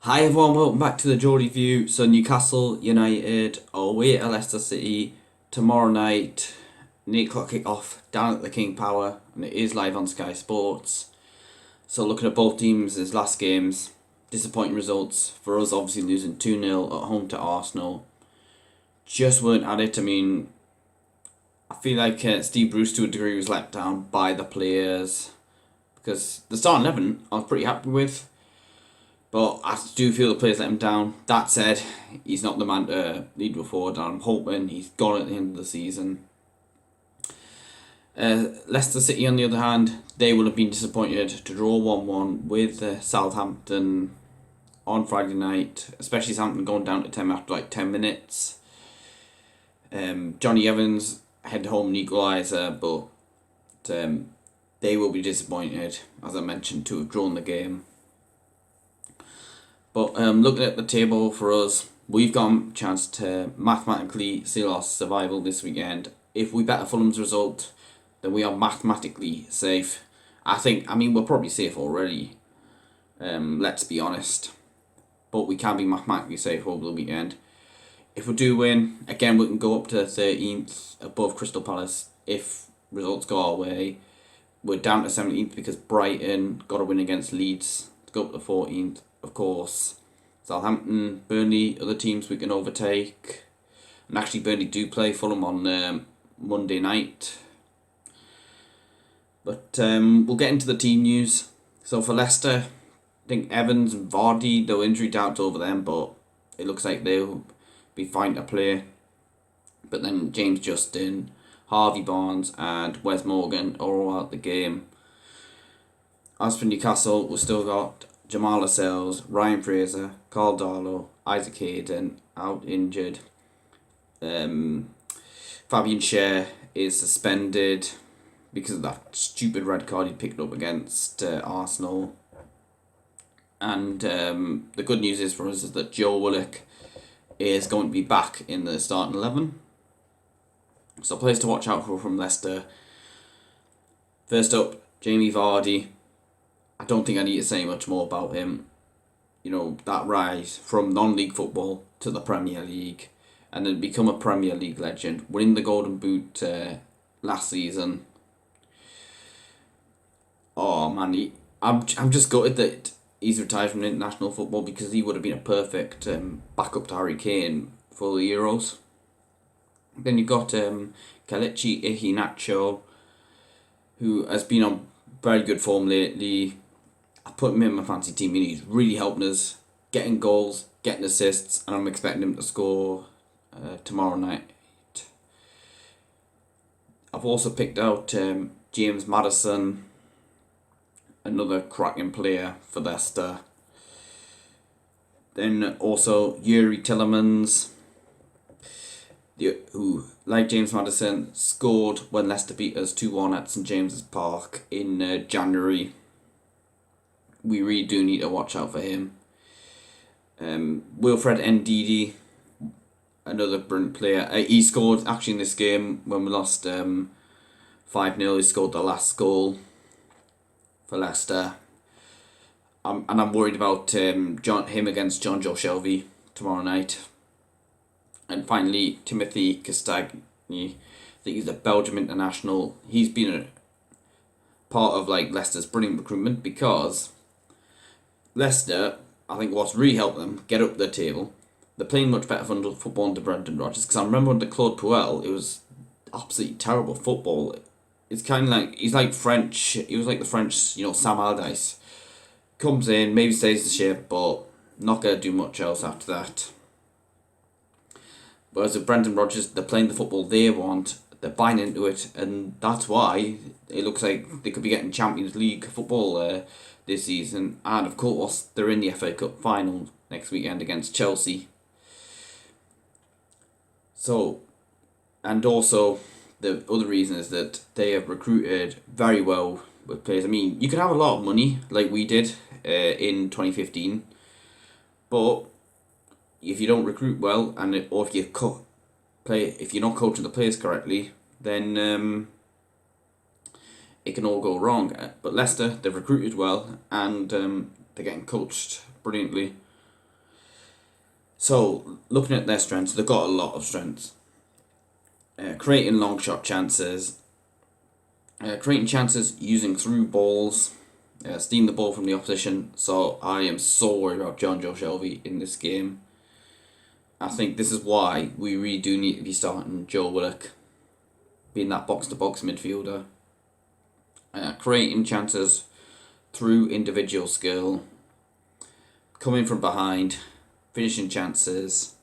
Hi everyone, welcome back to the Geordie View. So Newcastle United are away at Leicester City tomorrow night, an 8 o'clock kick-off down at the King Power, and it is live on Sky Sports. So looking at both teams' last games, disappointing results. For us, obviously losing 2-0 at home to Arsenal. Just weren't at it. I feel like Steve Bruce to a degree was let down by the players, because the starting 11 I was pretty happy with. But I do feel the players let him down. That said, he's not the man to lead with forward, and I'm hoping he's gone at the end of the season. Leicester City, on the other hand, they will have been disappointed to draw 1-1 with Southampton on Friday night, especially Southampton going down to 10 after like 10 minutes. Johnny Evans head home an equaliser, but they will be disappointed, as I mentioned, to have drawn the game. But looking at the table for us, we've got a chance to mathematically seal our survival this weekend. If we better Fulham's result, then we are mathematically safe. We're probably safe already, let's be honest. But we can be mathematically safe over the weekend. If we do win, again, we can go up to 13th above Crystal Palace if results go our way. We're down to 17th because Brighton got a win against Leeds to go up to 14th. Of course, Southampton, Burnley, other teams we can overtake. And actually, Burnley do play Fulham on Monday night. But we'll get into the team news. So for Leicester, I think Evans and Vardy, though injury doubts over them, but it looks like they'll be fine to play. But then James Justin, Harvey Barnes and Wes Morgan are all out the game. As for Newcastle, we've still got Jamal Lascelles, Ryan Fraser, Carl Darlow, Isaac Hayden out injured. Fabian Schär is suspended because of that stupid red card he picked up against Arsenal. And the good news is for us is that Joe Willock is going to be back in the starting 11. So players to watch out for from Leicester. First up, Jamie Vardy. I don't think I need to say much more about him. You know, that rise from non-league football to the Premier League and then become a Premier League legend, winning the Golden Boot last season. Oh man, I'm just gutted that he's retired from international football because he would have been a perfect backup to Harry Kane for the Euros. Then you've got Kelechi Iheanacho, who has been on very good form lately. I put him in my fancy team and he's really helping us, getting goals, getting assists, and I'm expecting him to score tomorrow night. I've also picked out James Maddison, another cracking player for Leicester. Then also Yuri Tillemans, who, like James Maddison, scored when Leicester beat us 2-1 at St James's Park in January. We really do need to watch out for him. Wilfred Ndidi, another brilliant player. He scored actually in this game when we lost 5-0. He scored the last goal for Leicester. And I'm worried about him against Jonjo Shelvey tomorrow night. And finally, Timothy Castagni. I think he's a Belgium international. He's been a part of Leicester's brilliant recruitment because Leicester, I think what's really helped them get up the table, they're playing much better football under Brendan Rodgers. Because I remember under Claude Puel, it was absolutely terrible football. It's kind of like, he's like French, he was like the French, Sam Allardyce. Comes in, maybe stays the ship, but not going to do much else after that. Whereas with Brendan Rodgers, they're playing the football they want, they're buying into it, and that's why it looks like they could be getting Champions League football this season. And of course, they're in the FA Cup final next weekend against Chelsea. So, and also, the other reason is that they have recruited very well with players. I mean, you can have a lot of money like we did in 2015, but if you don't recruit well or if you're not coaching the players correctly, then it can all go wrong. But Leicester, they've recruited well and they're getting coached brilliantly. So, looking at their strengths, they've got a lot of strengths. Creating long shot chances, creating chances using through balls, stealing the ball from the opposition. So, I am so worried about Jonjo Shelvey in this game. I think this is why we really do need to be starting Joe Willock, being that box-to-box midfielder. Creating chances through individual skill, coming from behind, finishing chances,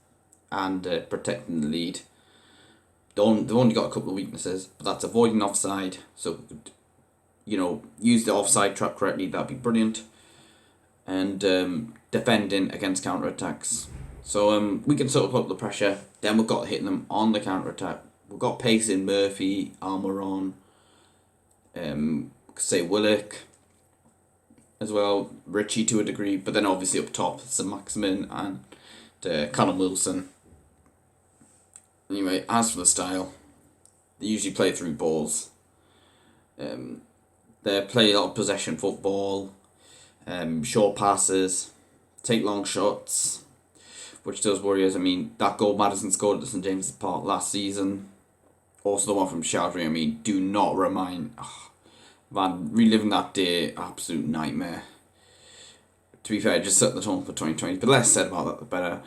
and protecting the lead. They've only got a couple of weaknesses, but that's avoiding offside. So, use the offside trap correctly. That'd be brilliant. And defending against counter attacks. So we can sort of put up the pressure. Then we've got hitting them on the counter attack. We've got pace in Murphy, Almiron, say Willock as well, Richie to a degree, but then obviously up top, Saint-Maximin and Callum Wilson. Anyway, as for the style, they usually play through balls. They play a lot of possession football, short passes, take long shots, which does worry us. I mean, that goal Maddison scored at St James's Park last season, also the one from Shelvey, I mean, do not remind... Man, reliving that day, absolute nightmare. To be fair, just set the tone for 2020, but less said about that, the better.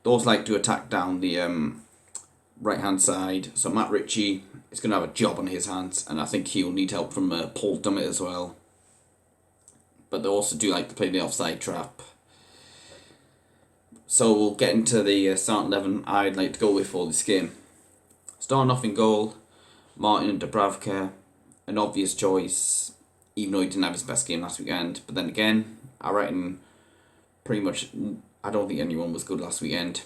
Those like to attack down the right-hand side, so Matt Ritchie is going to have a job on his hands, and I think he'll need help from Paul Dummett as well. But they also do like to play the offside trap. So we'll get into the starting 11 I'd like to go with for this game. Starting off in goal, Martin and Dubravka, an obvious choice, even though he didn't have his best game last weekend. But then again, I reckon pretty much, I don't think anyone was good last weekend.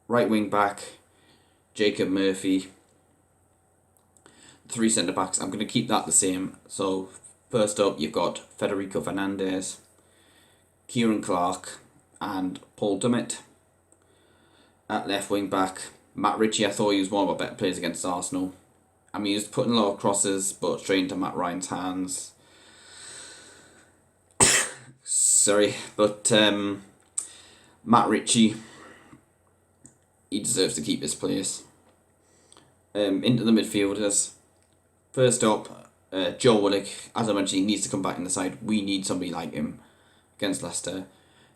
Right wing back, Jacob Murphy. 3 centre backs, I'm going to keep that the same. So first up, you've got Federico Fernandez, Kieran Clark, and Paul Dummett. At left wing back, Matt Ritchie. I thought he was one of our better players against Arsenal. I mean, he was putting a lot of crosses, but straight into Matt Ryan's hands. Sorry, but Matt Ritchie, he deserves to keep his place. Into the midfielders. First up, Joe Willock. As I mentioned, he needs to come back in the side. We need somebody like him against Leicester.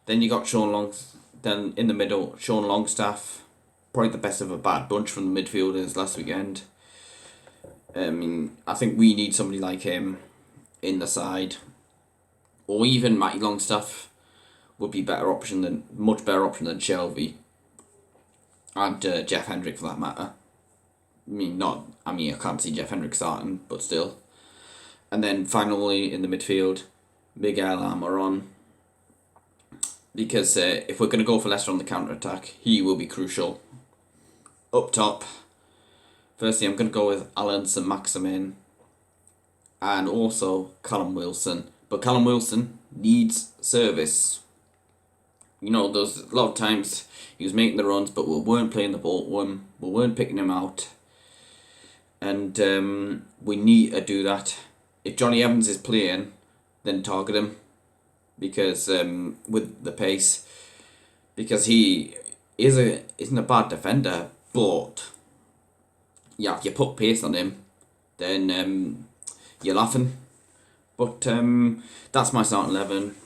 Then you got Sean Long. Then in the middle, Sean Longstaff. Probably the best of a bad bunch from the midfielders last weekend. I mean, I think we need somebody like him in the side, or even Matty Longstaff would be much better option than Shelvey and Jeff Hendrick for that matter. I can't see Jeff Hendrick starting, but still. And then finally in the midfield, Miguel Almiron, because if we're going to go for Leicester on the counter attack, he will be crucial. Up top, firstly, I'm going to go with Alan Saint-Maximin and also Callum Wilson. But Callum Wilson needs service. There's a lot of times he was making the runs, but we weren't playing the ball to him. We weren't picking him out. And we need to do that. If Johnny Evans is playing, then target him. Because with the pace. Because he isn't a bad defender, but... yeah, if you put pace on him, then you're laughing. But that's my starting 11.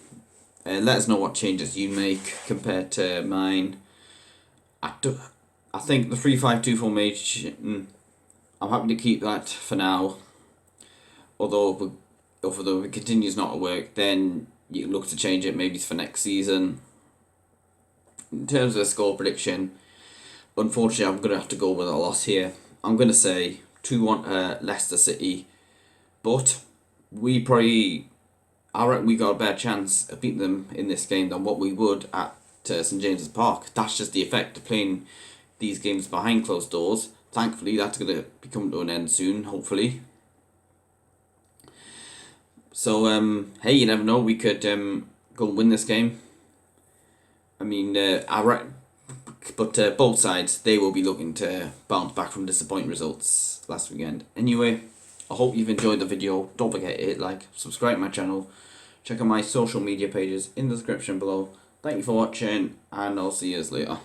Let us know what changes you make compared to mine. I think the 3-5-2 formation, I'm happy to keep that for now. Although if it continues not to work, then you can look to change it maybe for next season. In terms of the score prediction, unfortunately I'm going to have to go with a loss here. I'm going to say 2-1 Leicester City, but I reckon we got a better chance of beating them in this game than what we would at St James's Park. That's just the effect of playing these games behind closed doors. Thankfully, that's going to be coming to an end soon, hopefully. So, hey, you never know, we could go and win this game. I mean, I reckon... But both sides, they will be looking to bounce back from disappointing results last weekend. Anyway, I hope you've enjoyed the video. Don't forget to hit like, subscribe to my channel, check out my social media pages in the description below. Thank you for watching, and I'll see you later.